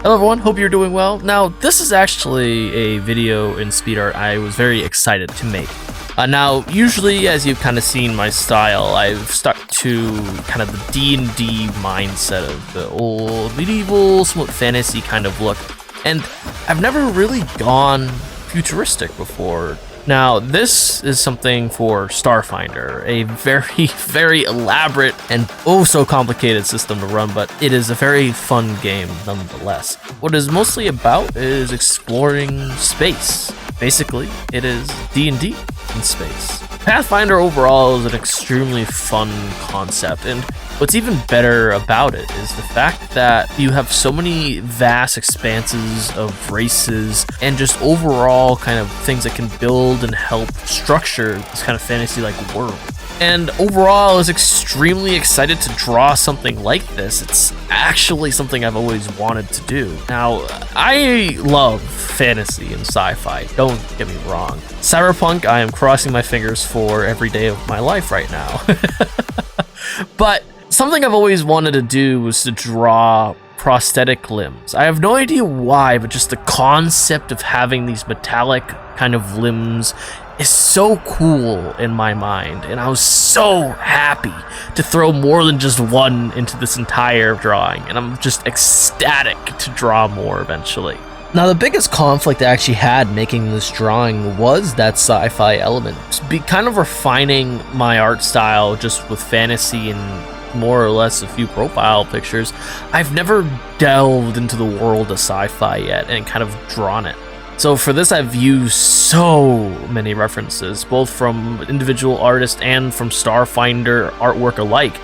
Hello everyone, hope you're doing well. Now, this is actually a video in speed art I was very excited to make. Now, usually, as you've kind of seen my style, I've stuck to kind of the D&D mindset of the old medieval, somewhat fantasy kind of look, and I've never really gone futuristic before. Now, this is something for Starfinder, a very, very elaborate and oh so complicated system to run, but it is a very fun game nonetheless. What it is mostly about is exploring space. Basically, it is D&D in space. Pathfinder overall is an extremely fun concept, and what's even better about it is the fact that you have so many vast expanses of races and just overall kind of things that can build and help structure this kind of fantasy-like world. And overall, I was extremely excited to draw something like this. It's actually something I've always wanted to do. Now, I love fantasy and sci-fi, don't get me wrong. Cyberpunk, I am crossing my fingers for every day of my life right now. But something I've always wanted to do was to draw prosthetic limbs. I have no idea why, but just the concept of having these metallic kind of limbs is so cool in my mind, and I was so happy to throw more than just one into this entire drawing, and I'm just ecstatic to draw more eventually. Now, the biggest conflict I actually had making this drawing was that sci-fi element. Kind of refining my art style just with fantasy and more or less a few profile pictures. I've never delved into the world of sci-fi yet and kind of drawn it. So for this, I've used so many references, both from individual artists and from Starfinder artwork alike.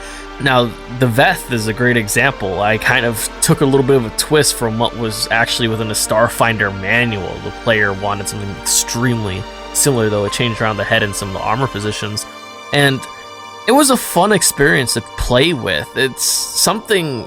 Now, the Veth is a great example. I kind of took a little bit of a twist from what was actually within the Starfinder manual. The player wanted something extremely similar, though it changed around the head and some of the armor positions. And it was a fun experience to play with. It's something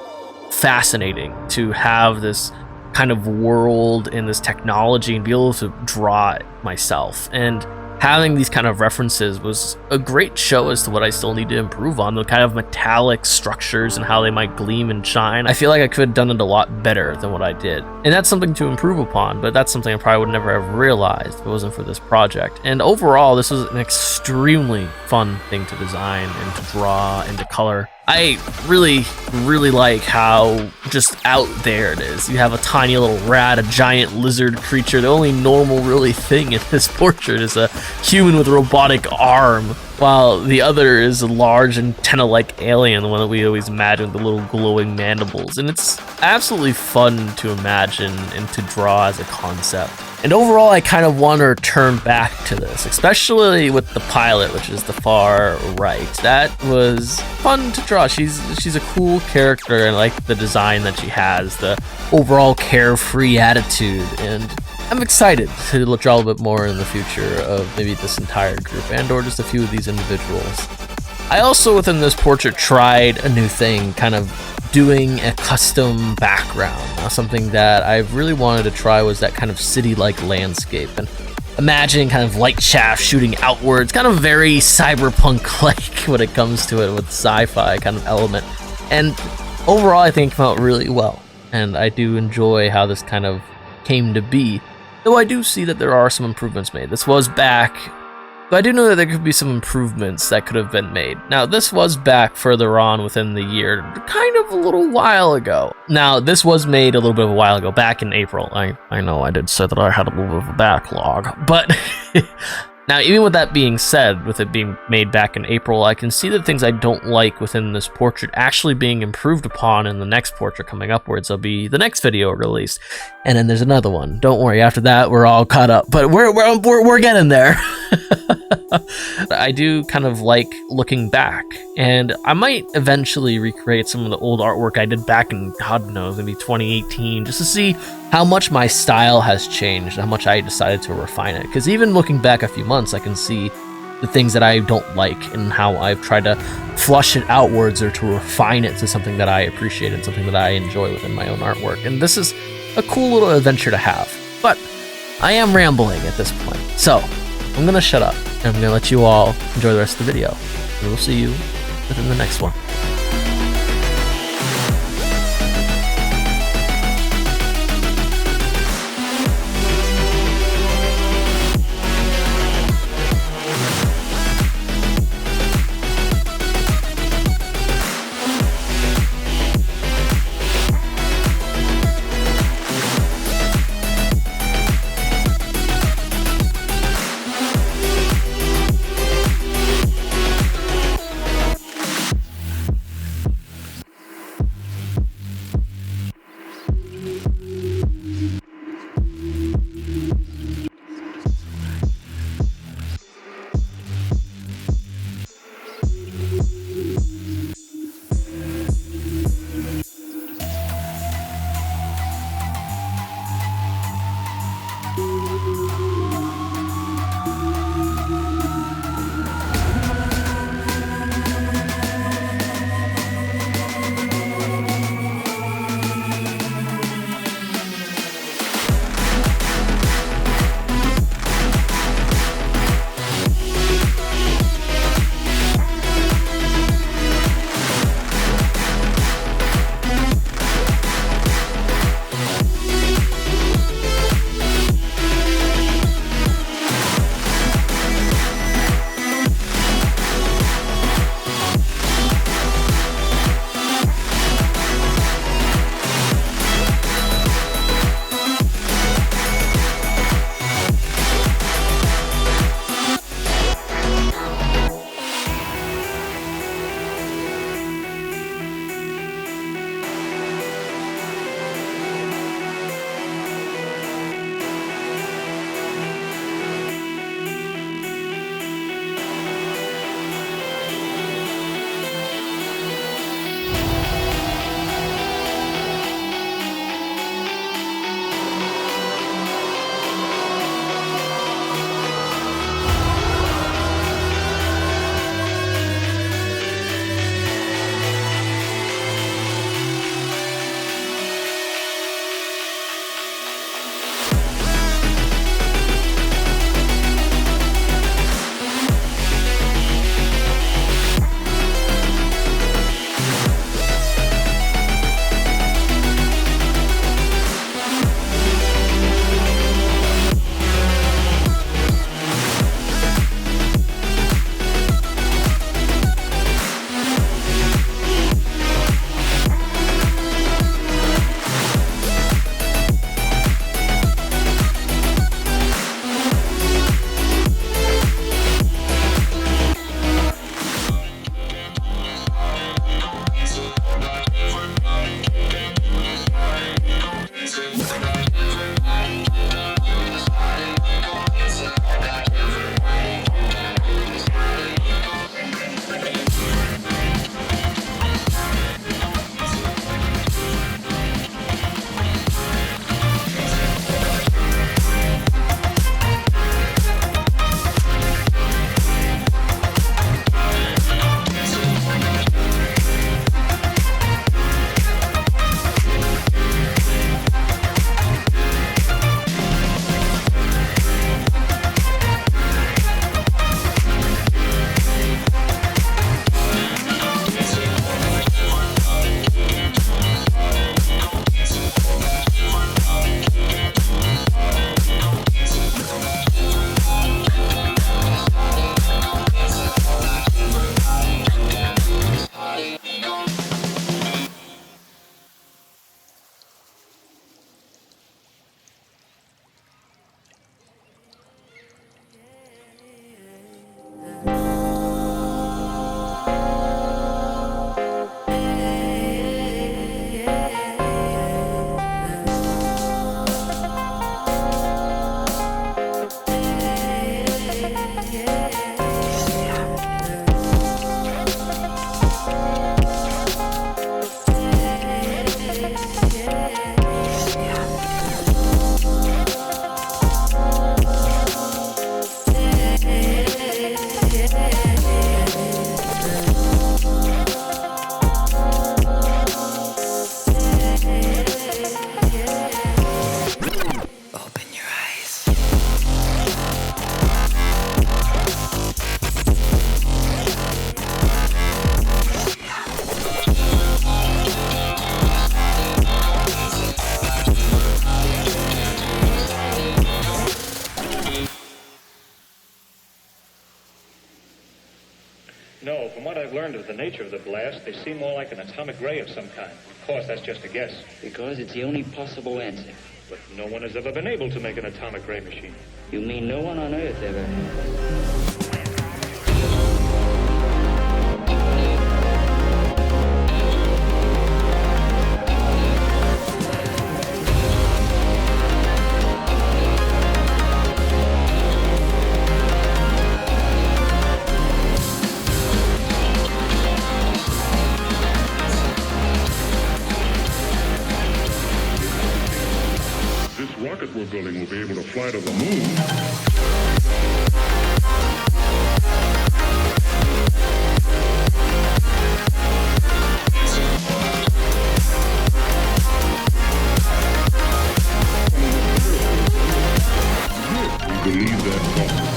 fascinating to have this kind of world and this technology and be able to draw it myself. And having these kind of references was a great show as to what I still need to improve on, the kind of metallic structures and how they might gleam and shine. I feel like I could have done it a lot better than what I did. And that's something to improve upon, but that's something I probably would never have realized if it wasn't for this project. And overall, this was an extremely fun thing to design and to draw and to color. I really, really like how just out there it is. You have a tiny little rat, a giant lizard creature. The only normal really thing in this portrait is a human with a robotic arm, while the other is a large antenna-like alien, the one that we always imagine with the little glowing mandibles. And it's absolutely fun to imagine and to draw as a concept. And overall, I kind of want to return back to this, especially with the pilot, which is the far right. That was fun to draw. She's a cool character, and I like the design that she has, the overall carefree attitude, and I'm excited to draw a little bit more in the future of maybe this entire group and or just a few of these individuals. I also, within this portrait, tried a new thing, kind of doing a custom background. Now, something that I really wanted to try was that kind of city-like landscape, and imagine kind of light shaft shooting outwards, kind of very cyberpunk-like when it comes to it, with sci-fi kind of element. And overall, I think it came out really well, and I do enjoy how this kind of came to be, though I do see that there are some improvements made. This was back, but I do know that there could be some improvements that could have been made. Now, this was back further on within the year, kind of a little while ago. Now, this was made a little bit of a while ago, back in April. I know I did say that I had a little bit of a backlog, but now, even with that being said, with it being made back in April, I can see the things I don't like within this portrait actually being improved upon in the next portrait coming upwards. There'll be the next video released, and then there's another one. Don't worry, after that, we're all caught up, but we're getting there. I do kind of like looking back, and I might eventually recreate some of the old artwork I did back in, God knows, maybe 2018, just to see how much my style has changed, how much I decided to refine it. Because even looking back a few months, I can see the things that I don't like and how I've tried to flush it outwards or to refine it to something that I appreciate and something that I enjoy within my own artwork. And this is a cool little adventure to have. But I am rambling at this point, so I'm gonna shut up and I'm gonna let you all enjoy the rest of the video. And we'll see you within the next one. nature of the blast, they seem more like an atomic ray of some kind. Of course, that's just a guess. Because it's the only possible answer. But no one has ever been able to make an atomic ray machine. You mean no one on Earth ever has? Rocket we're building will be able to fly to the moon. We believe that possible.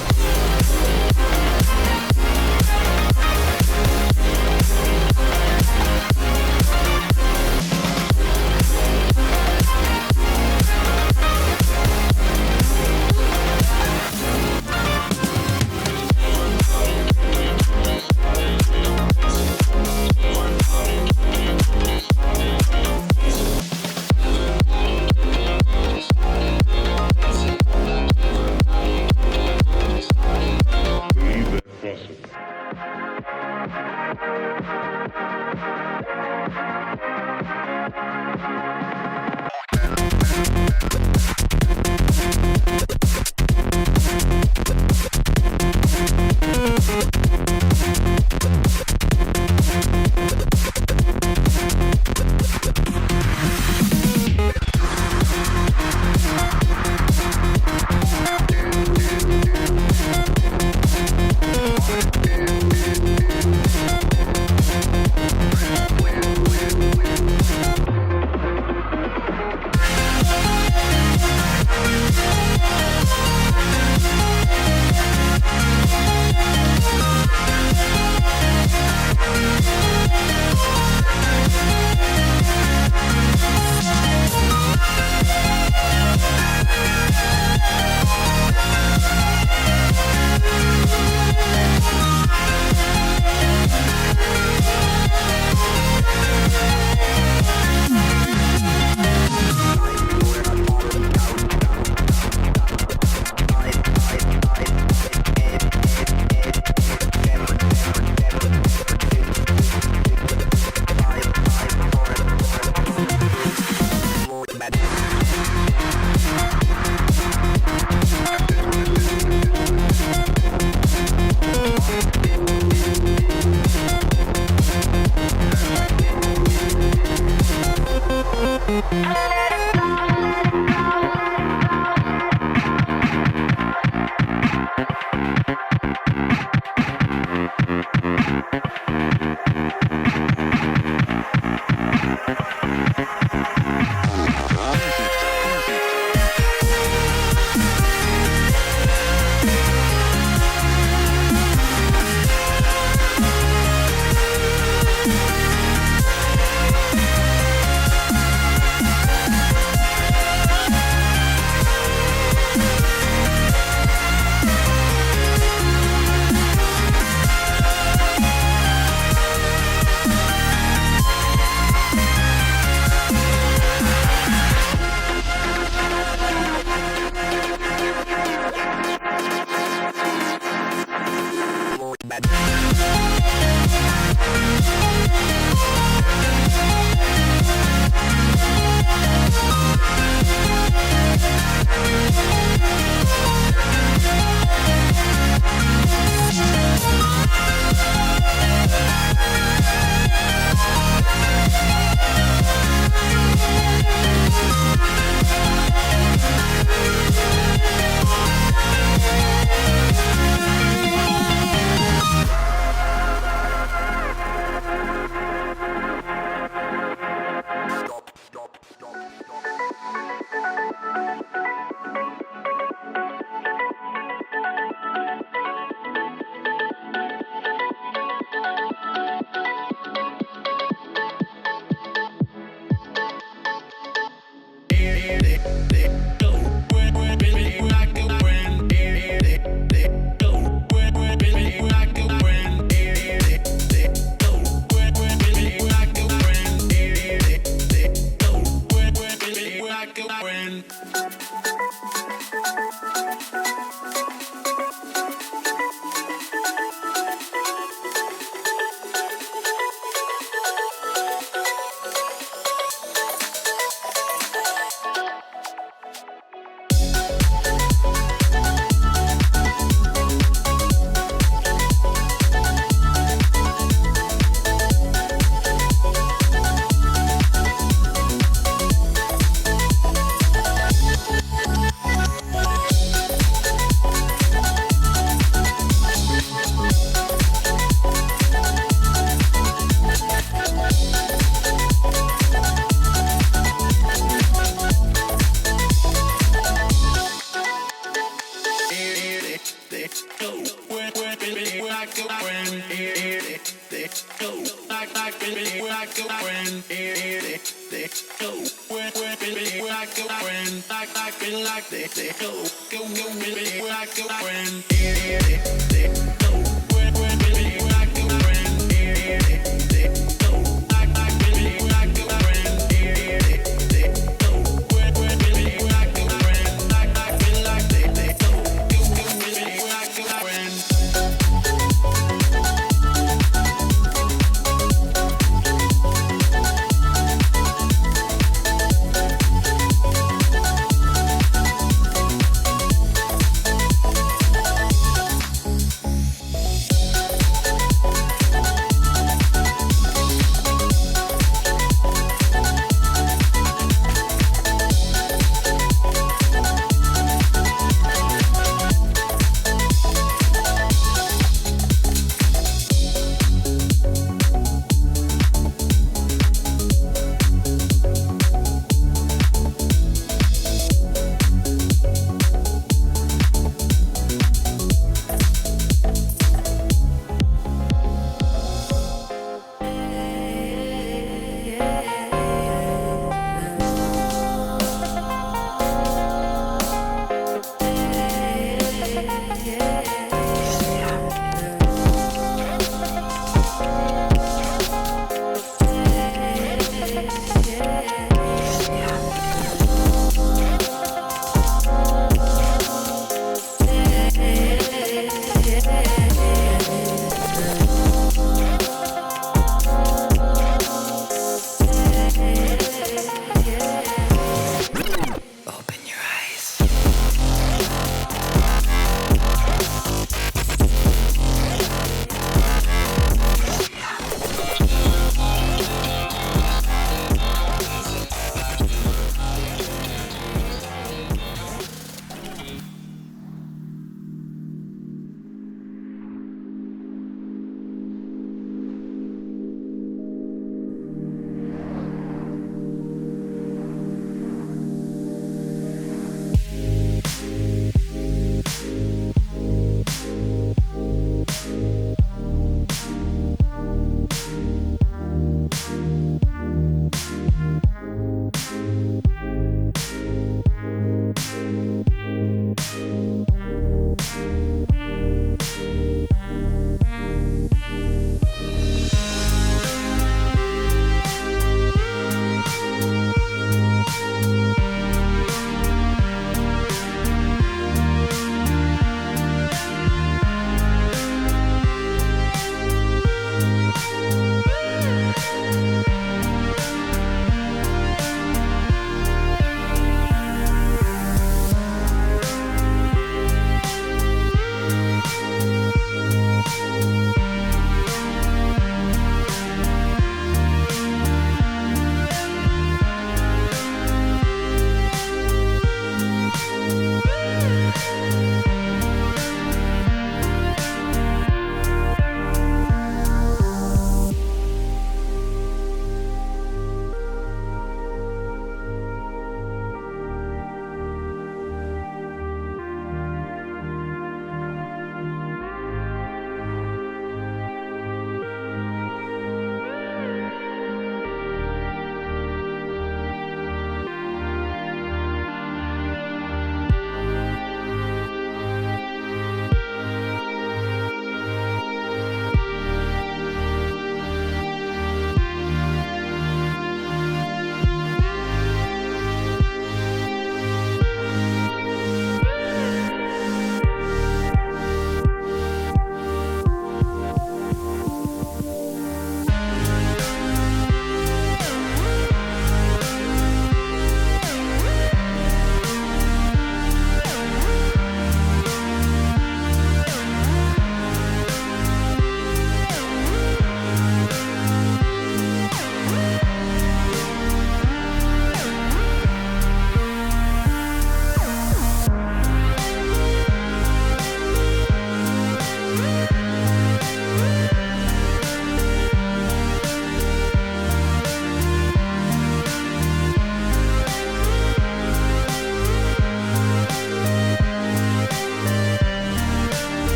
Like